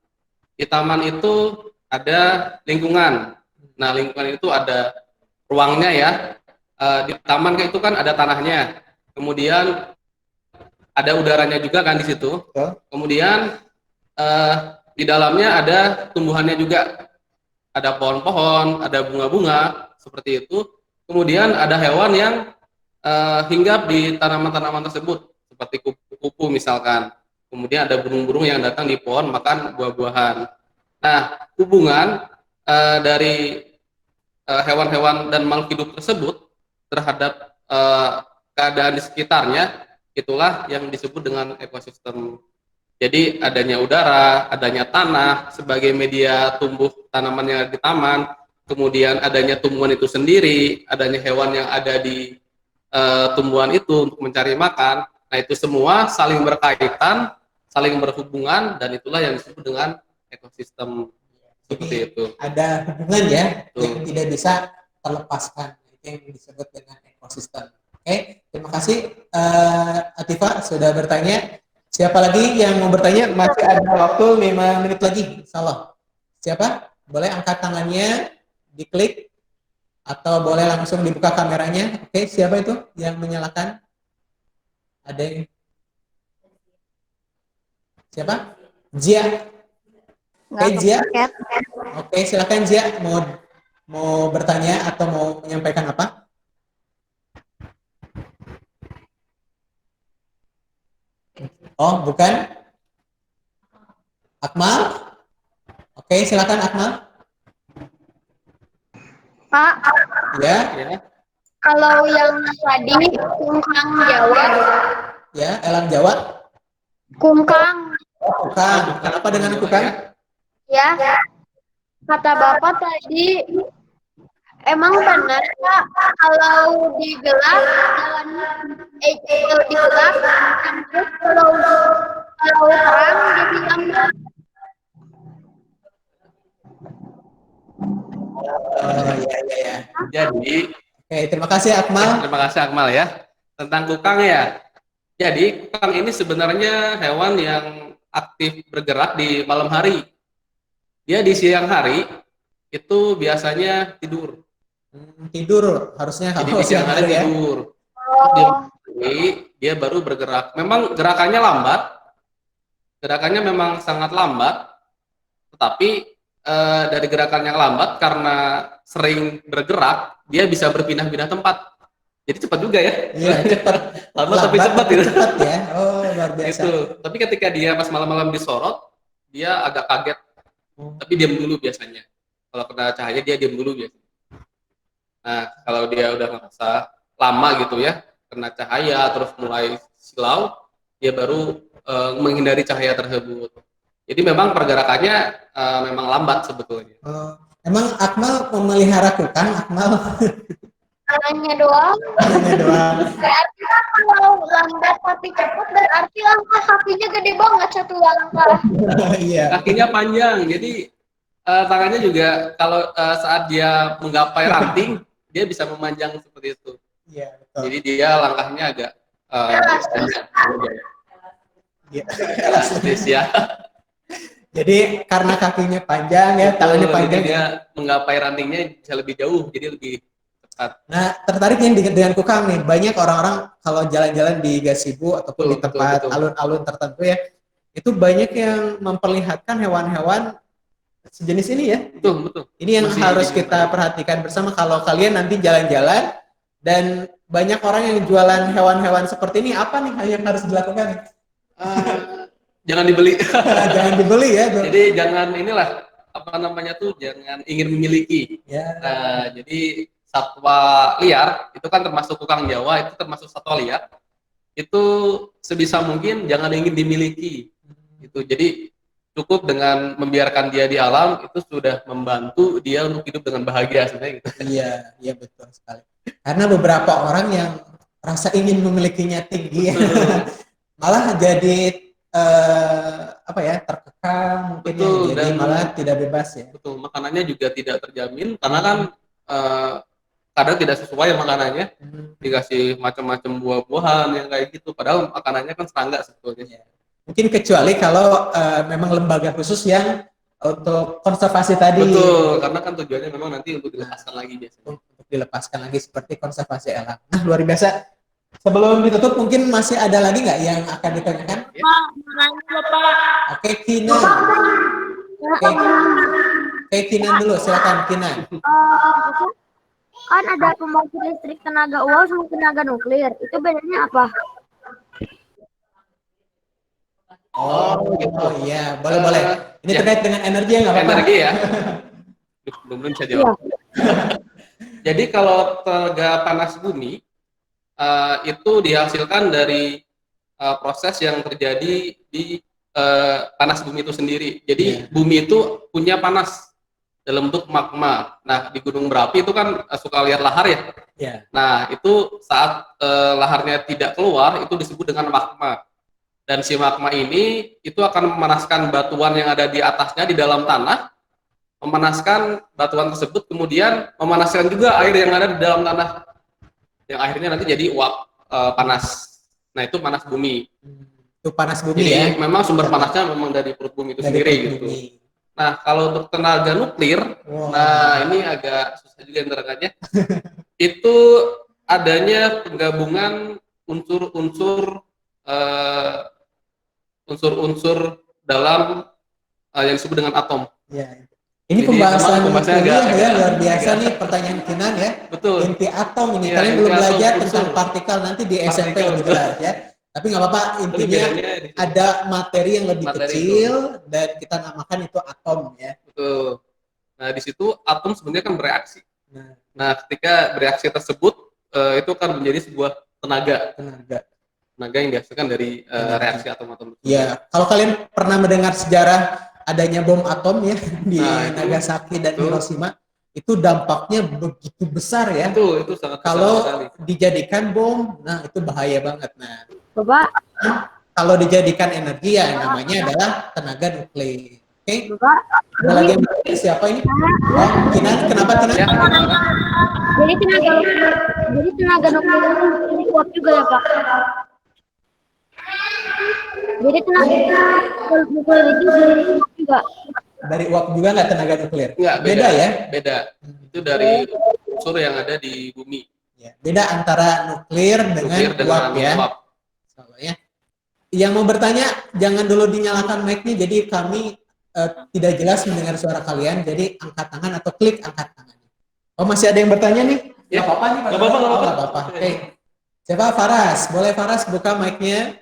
S4: Di taman itu ada lingkungan. Nah, lingkungan itu ada ruangnya ya. Di taman itu kan ada tanahnya. Kemudian ada udaranya juga kan di situ. Kemudian di dalamnya ada tumbuhannya juga. Ada pohon-pohon, ada bunga-bunga seperti itu. Kemudian ada hewan yang hinggap di tanaman-tanaman tersebut seperti kupu-kupu misalkan. Kemudian ada burung-burung yang datang di pohon makan buah-buahan. Nah, hubungan dari hewan-hewan dan makhluk hidup tersebut terhadap keadaan di sekitarnya, itulah yang disebut dengan ekosistem. Jadi adanya udara, adanya tanah sebagai media tumbuh tanaman yang ada di taman, kemudian adanya tumbuhan itu sendiri, adanya hewan yang ada di tumbuhan itu untuk mencari makan. Nah, itu semua saling berkaitan saling berhubungan, dan itulah yang disebut dengan ekosistem. Seperti itu.
S1: Ada hubungan ya
S4: Betul.
S1: yang tidak bisa terlepaskan, itu yang disebut dengan ekosistem. Oke, terima kasih Atifa sudah bertanya. Siapa lagi yang mau bertanya? Masih ada waktu 5 menit lagi, insyaallah. Siapa? Boleh angkat tangannya, diklik, atau boleh langsung dibuka kameranya. Oke, siapa itu yang menyalakan? Ada yang? Siapa? Zia. Oke, Zia. Oke, silakan Zia, mau bertanya atau mau menyampaikan apa? Oh, bukan? Akmal? Oke, silakan Akmal.
S2: Pak,
S1: Ya,
S4: Ya.
S2: kalau yang tadi kungkang Jawa,
S1: ya, Elang Jawa.
S2: kungkang,
S1: Bukan. Kenapa dengan kukang?
S2: ya, kata Bapak tadi, emang benar Pak, kalau digelar kalau digelar, terus kalau terang dibilang
S1: Oh, iya, iya, iya.
S4: Jadi,
S1: Oke, terima kasih Akmal.
S4: terima kasih Akmal ya. Tentang kukang ya. Jadi, kukang ini sebenarnya hewan yang aktif bergerak di malam hari. Dia di siang hari itu biasanya tidur.
S1: Tidur harusnya
S4: Jadi
S1: kalau
S4: di siang
S1: siang
S4: hari
S1: hari ya.
S4: tidur. Terus dia baru bergerak. Memang gerakannya lambat. Gerakannya memang sangat lambat. Tetapi dari gerakan yang lambat, karena sering bergerak, dia bisa berpindah-pindah tempat. Jadi cepat juga ya.
S1: Iya, cepat.
S4: Lambat tapi cepat gitu.
S1: Cepat ya. Oh, luar biasa.
S4: Gitu. Tapi ketika dia pas malam-malam disorot, dia agak kaget. Tapi diam dulu biasanya. Kalau kena cahaya dia diam dulu biasanya. Nah, kalau dia udah merasa lama gitu ya, kena cahaya terus mulai silau, dia baru menghindari cahaya tersebut. Jadi memang pergerakannya memang lambat sebetulnya.
S1: Emang Akmal memelihara kukang, Akmal?
S2: Tangannya doang.
S1: Tangannya doang.
S2: Berarti kan kalau lambat tapi cepat berarti langkah kakinya gede banget satu langkah.
S1: Iya.
S4: Kakinya panjang, jadi tangannya juga kalau saat dia menggapai ranting, dia bisa memanjang seperti itu.
S1: Iya, betul.
S4: Jadi dia langkahnya agak
S1: Iya.
S4: elastis ya.
S1: Jadi karena kakinya panjang ya, tangannya
S4: Betul,
S1: panjang.
S4: jadi dia menggapai rantingnya bisa lebih jauh, jadi lebih cepat.
S1: Nah, tertarik nih dengan kukang nih. Banyak orang-orang kalau jalan-jalan di gazebo ataupun di tempat alun-alun tertentu ya, itu banyak yang memperlihatkan hewan-hewan sejenis ini ya.
S4: Betul, betul.
S1: Ini yang
S4: Masih
S1: harus
S4: di
S1: kita perhatikan bersama kalau kalian nanti jalan-jalan dan banyak orang yang jualan hewan-hewan seperti ini, apa nih yang harus dilakukan?
S4: Jangan dibeli.
S1: Jangan dibeli ya.
S4: Jadi jangan inilah apa namanya tuh, jangan ingin memiliki.
S1: Ya.
S4: Jadi satwa liar itu kan termasuk kukang Jawa, itu termasuk satwa liar. Itu sebisa mungkin jangan ingin dimiliki. Itu jadi cukup dengan membiarkan dia di alam, itu sudah membantu dia untuk hidup dengan bahagia sebenarnya gitu.
S1: Iya, iya betul sekali. Karena beberapa orang yang rasa ingin memilikinya tinggi malah jadi terkekang mungkin.
S4: Betul,
S1: jadi
S4: dan
S1: malah tidak bebas ya.
S4: Betul, makanannya juga tidak terjamin karena kan kadang tidak sesuai makanannya. Dikasih macam-macam buah-buahan yang kayak gitu, padahal makanannya kan serangga sebetulnya.
S1: Mungkin kecuali kalau memang lembaga khusus yang untuk konservasi tadi.
S4: Betul, karena kan tujuannya memang nanti untuk dilepaskan lagi biasanya.
S1: Untuk dilepaskan lagi seperti konservasi elang. Nah, luar biasa. Sebelum ditutup mungkin masih ada lagi nggak yang akan ditanyakan?
S4: Ya.
S1: Oke, Kinan. Oke, Kinan dulu, silakan Kinan.
S2: Kan ada pembangkit listrik tenaga uap sama tenaga nuklir. Itu bedanya apa?
S1: Oh, gitu. Iya, boleh. Ini terkait dengan energi ya, nggak apa-apa?
S4: Energi ya. Belum bisa jawab. Jadi kalau tenaga panas bumi itu dihasilkan dari proses yang terjadi di panas bumi itu sendiri. Jadi bumi itu punya panas dalam bentuk magma. Nah, di gunung berapi itu kan suka lihat lahar ya.
S1: Iya.
S4: Nah, itu saat laharnya tidak keluar itu disebut dengan magma. Dan si magma ini itu akan memanaskan batuan yang ada di atasnya di dalam tanah, memanaskan batuan tersebut, kemudian memanaskan juga air yang ada di dalam tanah, yang akhirnya nanti jadi uap panas. Nah itu panas bumi.
S1: Itu panas bumi
S4: Jadi
S1: ya.
S4: memang sumber panasnya memang dari perut bumi itu
S1: Dari
S4: sendiri
S1: perut
S4: gitu.
S1: bumi.
S4: Nah kalau untuk tenaga nuklir,
S1: Wow.
S4: nah ini agak susah juga interaganya. Itu adanya penggabungan unsur-unsur dalam yang disebut dengan atom.
S1: Ya. Ini
S4: Jadi
S1: pembahasan
S4: memang pembahasannya
S1: kuliah
S4: agak-
S1: ya,
S4: agak-
S1: luar biasa
S4: agak-
S1: nih pertanyaan Kinan ya.
S4: Betul.
S1: Inti atom ini
S4: Iya,
S1: kalian
S4: inti
S1: belum
S4: atom,
S1: belajar
S4: unsur.
S1: tentang partikel nanti di SMP
S4: Partikel,
S1: lebih
S4: betul.
S1: jelas ya. Tapi nggak apa-apa, intinya
S4: bedanya di situ.
S1: ada materi yang lebih
S4: Materi
S1: kecil dan kita namakan itu atom ya.
S4: Betul. Nah di situ atom sebenarnya kan bereaksi.
S1: Nah,
S4: Nah ketika bereaksi tersebut itu akan menjadi sebuah tenaga yang dihasilkan dari reaksi atom-atom.
S1: ya, kalau kalian pernah mendengar sejarah adanya bom atom ya di
S4: Nah, itu-
S1: Nagasaki dan
S4: itu.
S1: Hiroshima, itu dampaknya begitu besar ya.
S4: Itu sangat besar
S1: Kalau
S4: sekali.
S1: dijadikan bom, nah itu bahaya banget. Nah,
S2: Bapak,
S1: kalau dijadikan energi ya namanya adalah tenaga nuklir. Oke,
S2: Bapak,
S1: ada lagi yang bertanya, siapa ini? Oh, Kinan, kenapa Kinan?
S4: Ya,
S2: jadi tenaga nuklir itu jadi kuat juga ya Pak? Jadi tenaga nuklir itu jadi kuat juga.
S1: Dari uap juga nggak tenaga nuklir?
S4: enggak,
S1: Beda ya?
S4: Beda. Itu dari unsur yang ada di bumi.
S1: Ya, beda antara nuklir dengan uap ya.
S4: uap.
S1: Soalnya, yang mau bertanya jangan dulu dinyalakan mic-nya, jadi kami tidak jelas mendengar suara kalian. Jadi angkat tangan atau klik angkat tangan. Oh masih ada yang bertanya nih?
S4: Ya.
S1: Nggak apa-apa nih.
S4: Nggak apa-apa, nggak
S1: Oh,
S4: apa-apa.
S1: nggak apa-apa. Oke. Siapa? Faras. Boleh Faras buka mic-nya?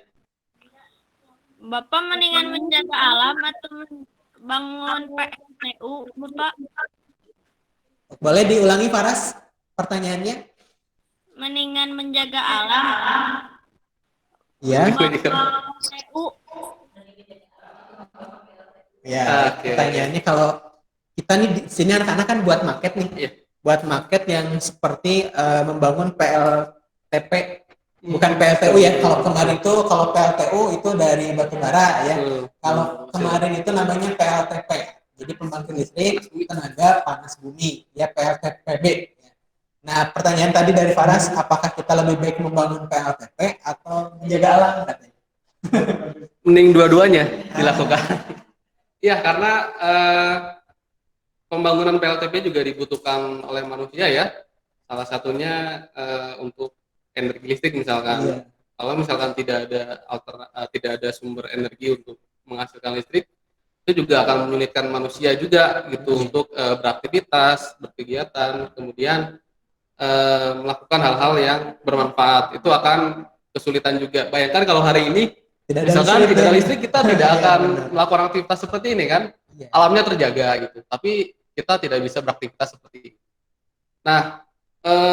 S5: Bapak mendingan menjaga alam atau bangun PLTU, Bapak?
S1: Boleh diulangi Faras pertanyaannya?
S5: Mendingan menjaga alam
S1: Ya.
S5: bangun PLTU.
S1: Ya,
S4: Oke.
S1: pertanyaannya kalau kita nih di sini anak-anak kan buat market nih.
S4: Iya.
S1: Buat market yang seperti membangun PLTP, bukan PLTU ya. Kalau kemarin itu kalau PLTU itu dari batubara ya. Kalau kemarin itu namanya PLTP. Jadi pembangkit listrik tenaga panas bumi, ya PLTPB. Nah, pertanyaan tadi dari Faras, apakah kita lebih baik membangun PLTP atau menjaga alam katanya?
S4: Mending dua-duanya dilakukan. Iya, karena pembangunan PLTP juga dibutuhkan oleh manusia ya. Salah satunya untuk energi listrik misalkan.
S1: Iya.
S4: Kalau misalkan tidak ada sumber energi untuk menghasilkan listrik, itu juga akan menyulitkan manusia juga gitu untuk beraktivitas, berkegiatan, kemudian melakukan hal-hal yang bermanfaat. Itu akan kesulitan juga. Bayangkan kalau hari ini
S1: Tidak ada
S4: misalkan
S1: listrik,
S4: tidak ada
S1: ya.
S4: listrik, kita tidak
S1: Iya,
S4: akan
S1: benar.
S4: melakukan aktivitas seperti ini kan.
S1: Iya.
S4: Alamnya terjaga gitu, tapi kita tidak bisa beraktivitas seperti ini. Nah,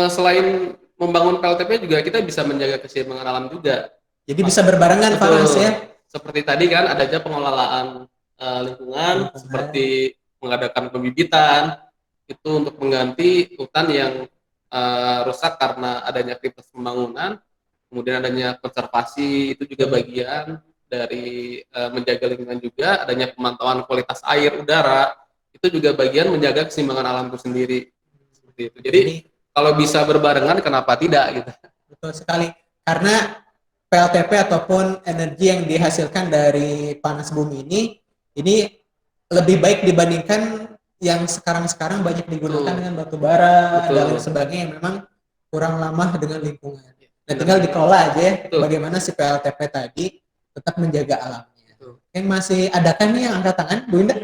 S4: selain membangun PLTP juga kita bisa menjaga keseimbangan alam juga.
S1: Jadi bisa berbarengan
S4: Betul.
S1: Faras ya.
S4: Seperti tadi kan adanya pengelolaan lingkungan, seperti mengadakan pembibitan itu untuk mengganti hutan yang rusak karena adanya aktivitas pembangunan. Kemudian adanya konservasi itu juga bagian dari menjaga lingkungan juga. Adanya pemantauan kualitas air, udara itu juga bagian menjaga keseimbangan alam itu sendiri. Seperti itu. Jadi kalau bisa berbarengan kenapa tidak gitu.
S1: Betul sekali. Karena PLTP ataupun energi yang dihasilkan dari panas bumi ini lebih baik dibandingkan yang sekarang banyak digunakan
S4: Betul.
S1: dengan batu bara
S4: Betul.
S1: dan lain sebagainya yang memang kurang ramah dengan lingkungan. Dan tinggal dikelola aja ya,
S4: Betul.
S1: bagaimana si PLTP tadi tetap menjaga alamnya.
S4: Betul.
S1: Yang masih ada kan nih yang angkat tangan, Bu Indah?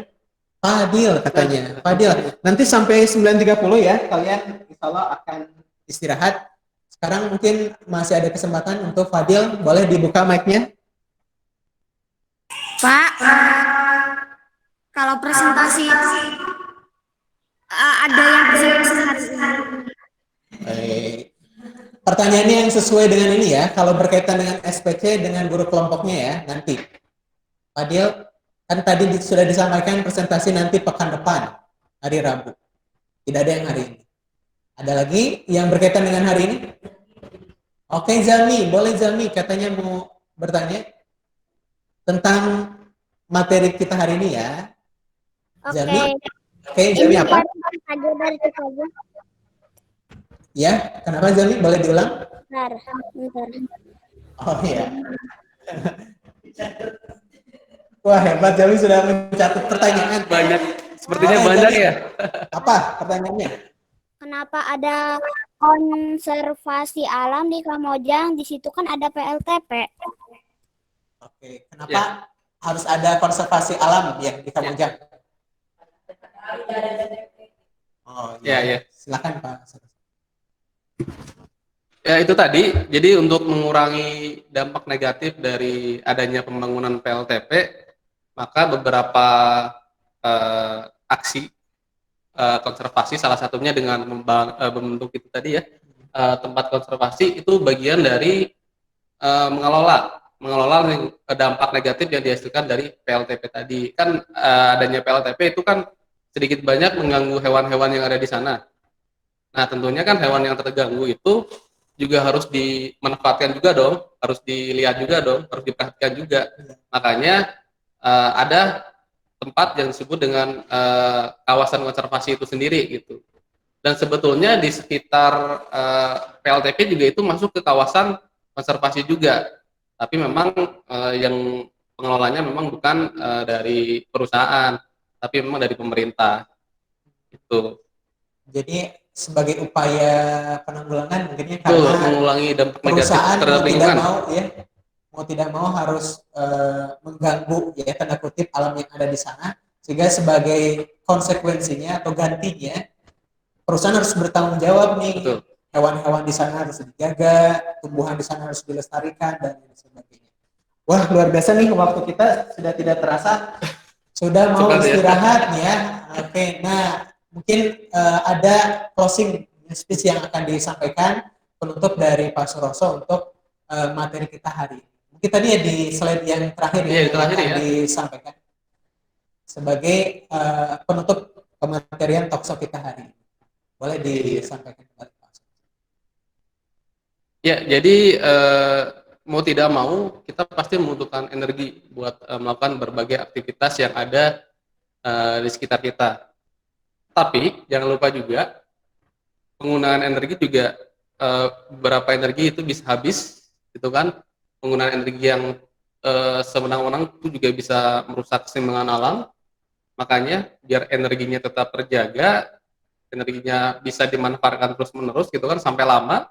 S1: Fadil katanya. Fadil, nanti sampai 9.30 ya, kalian insya Allah akan istirahat. Sekarang mungkin masih ada kesempatan untuk Fadil, boleh dibuka mic-nya?
S6: Pak, kalau presentasi ada yang presentasi hari ini.
S1: Baik. Pertanyaannya yang sesuai dengan ini ya, kalau berkaitan dengan SPC dengan guru kelompoknya ya, nanti. Fadil, kan tadi sudah disampaikan presentasi nanti pekan depan, hari Rabu. Tidak ada yang hari ini. Ada lagi yang berkaitan dengan hari ini? Oke Zami, boleh Zami, katanya mau bertanya. tentang materi kita hari ini ya.
S2: Oke.
S1: Zami, oke,
S2: Ini
S1: Zami apa?
S2: aja dari kita aja.
S1: Ya, kenapa Zami? Boleh diulang?
S2: Bentar.
S1: Oh iya. Wah, hebat, Zami sudah mencatat pertanyaan.
S4: Banyak, sepertinya
S1: Oke,
S4: banyak
S1: Zami.
S4: ya.
S1: Apa pertanyaannya?
S2: Kenapa ada konservasi alam di Kamojang? Di situ kan ada PLTP.
S1: Oke, kenapa harus ada konservasi alam ya di Kamojang? Oh
S4: Ya,
S1: iya,
S4: ya.
S1: silakan Pak.
S4: Ya itu tadi, jadi untuk mengurangi dampak negatif dari adanya pembangunan PLTP, maka beberapa aksi konservasi, salah satunya dengan membentuk itu tadi ya, tempat konservasi itu bagian dari mengelola dampak negatif yang dihasilkan dari PLTP tadi. Kan adanya PLTP itu kan sedikit banyak mengganggu hewan-hewan yang ada di sana. Nah tentunya kan hewan yang terganggu itu juga harus dimanfaatkan juga dong, harus dilihat juga dong, harus diperhatikan juga. Makanya ada tempat yang disebut dengan kawasan konservasi itu sendiri gitu. Dan sebetulnya di sekitar PLTP juga itu masuk ke kawasan konservasi juga. Tapi memang yang pengelolanya memang bukan dari perusahaan, tapi memang dari pemerintah. Itu.
S1: Jadi sebagai upaya penanggulangan mungkinnya
S4: Betul,
S1: karena
S4: mengurangi dampak negatif
S1: perusahaan
S4: terhadap
S1: mau tidak
S4: lingkungan.
S1: mau ya, mau tidak mau harus mengganggu ya tanda kutip alam yang ada di sana, sehingga sebagai konsekuensinya atau gantinya perusahaan harus bertanggung jawab nih.
S4: Betul.
S1: Hewan-hewan di sana harus dijaga, tumbuhan di sana harus dilestarikan dan sebagainya. Wah, luar biasa nih, waktu kita sudah tidak terasa, sudah mau
S4: Cepat ya.
S1: istirahat ya. Oke, nah mungkin ada closing speech yang akan disampaikan penutup dari Pak Suroso untuk materi kita hari ini. Mungkin tadi ya di slide yang terakhir
S4: Iya,
S1: yang
S4: terakhir
S1: akan
S4: ya.
S1: disampaikan sebagai penutup pematerian talkshow kita hari ini. Boleh disampaikan kembali Pak.
S4: Ya, jadi mau tidak mau kita pasti membutuhkan energi buat melakukan berbagai aktivitas yang ada di sekitar kita. Tapi jangan lupa juga penggunaan energi juga beberapa energi itu bisa habis, gitu kan? Penggunaan energi yang sewenang-wenang itu juga bisa merusak keseimbangan alam. Makanya biar energinya tetap terjaga, energinya bisa dimanfaatkan terus-menerus, gitu kan, sampai lama.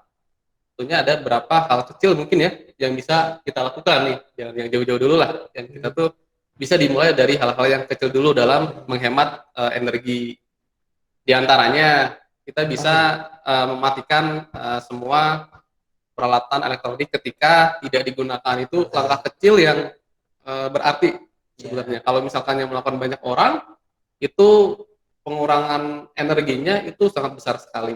S4: Tentunya ada beberapa hal kecil mungkin ya yang bisa kita lakukan nih, yang jauh-jauh dulu lah, yang kita tuh bisa dimulai dari hal-hal yang kecil dulu dalam menghemat energi. Di antaranya kita bisa mematikan semua peralatan elektronik ketika tidak digunakan. Itu langkah kecil yang berarti sebenarnya. Kalau misalkan yang melakukan banyak orang, itu pengurangan energinya itu sangat besar sekali.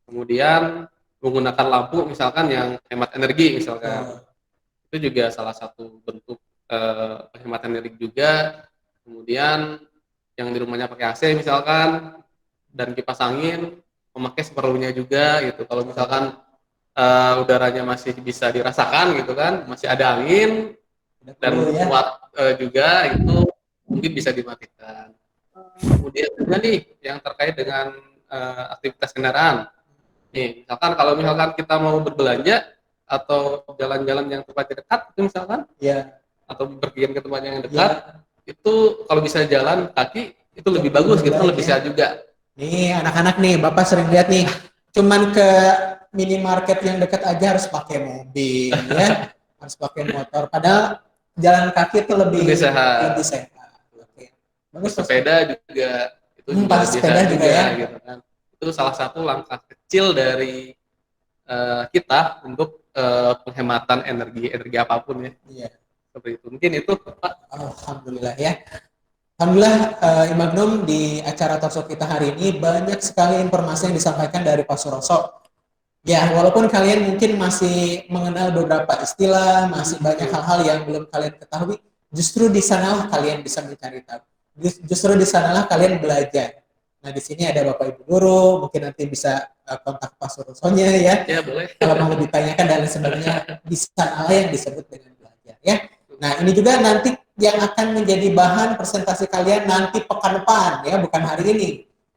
S4: Kemudian menggunakan lampu misalkan yang hemat energi misalkan, itu juga salah satu bentuk penghematan energi juga. Kemudian yang di rumahnya pakai AC misalkan dan kipas angin, memakai seperlunya juga gitu. Kalau misalkan udaranya masih bisa dirasakan gitu kan, masih ada angin dan kuat juga, itu mungkin bisa dimatikan. Kemudian juga nih yang terkait dengan aktivitas kendaraan. Nih, misalkan kalau misalkan kita mau berbelanja atau jalan-jalan yang tempatnya dekat, itu misalkan, atau berpergian ke tempat yang dekat, itu kalau bisa jalan kaki itu lebih bagus gitu, lebih sehat juga.
S1: Nih anak-anak nih, Bapak sering lihat nih, cuman ke minimarket yang dekat aja harus pakai mobil ya, harus pakai motor. Padahal jalan kaki itu lebih sehat. Oke. Bagus.
S4: Sepeda juga itu juga lebih sehat juga ya. Gitu kan. Itu salah satu langkah kecil dari kita untuk penghematan energi apapun ya. Iya. Seperti itu. Mungkin itu Pak.
S1: Alhamdulillah ya. Alhamdulillah Imagnum di acara talkshow kita hari ini banyak sekali informasi yang disampaikan dari Pak Suroso. Ya, walaupun kalian mungkin masih mengenal beberapa istilah, masih banyak hal-hal yang belum kalian ketahui, justru di sanalah kalian bisa mencari tahu. Justru di sanalah kalian belajar. Nah, di sini ada Bapak Ibu guru, mungkin nanti bisa kontak Pak Surosonya ya.
S4: Ya, boleh.
S1: Kalau mau ditanyakan dan sebagainya, di sanalah yang disebut dengan belajar ya. Nah, ini juga nanti yang akan menjadi bahan presentasi kalian nanti pekan depan ya, bukan hari ini.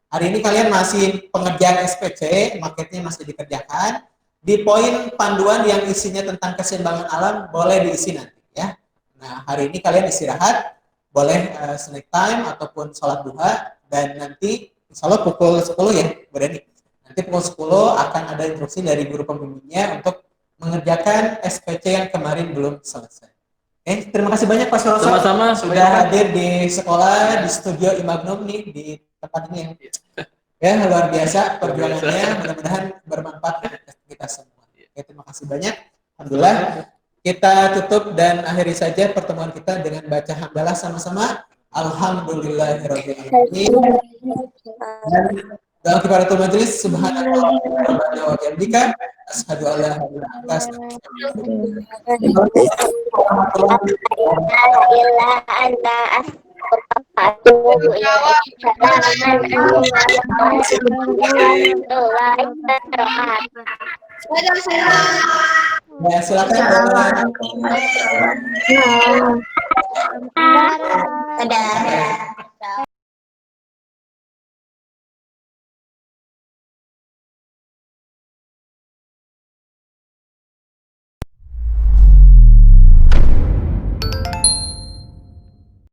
S1: Hari ini kalian masih pengerjaan SPC, maketnya masih dikerjakan. Di poin panduan yang isinya tentang keseimbangan alam boleh diisi nanti ya. Nah, hari ini kalian istirahat, boleh snack time ataupun sholat duha, dan nanti insya Allah pukul 10 ya, berani. Nanti pukul 10 akan ada instruksi dari guru pembimbingnya untuk mengerjakan SPC yang kemarin belum selesai. Terima kasih banyak Pak Suroso.
S4: Sama-sama,
S1: sudah hadir di sekolah, di studio Imagnum nih, di tempat ini yang ya luar biasa perjuangannya, mudah-mudahan bermanfaat untuk kita semua. Terima kasih banyak. Alhamdulillah. Kita tutup dan akhiri saja pertemuan kita dengan baca hamdalah sama-sama. Alhamdulillahirabbil alamin. Dalam kifaratul majelis, subhanallah wa bihamdika, asyhadu an la ilaha illa anta, ya, silakan.
S2: Dadah.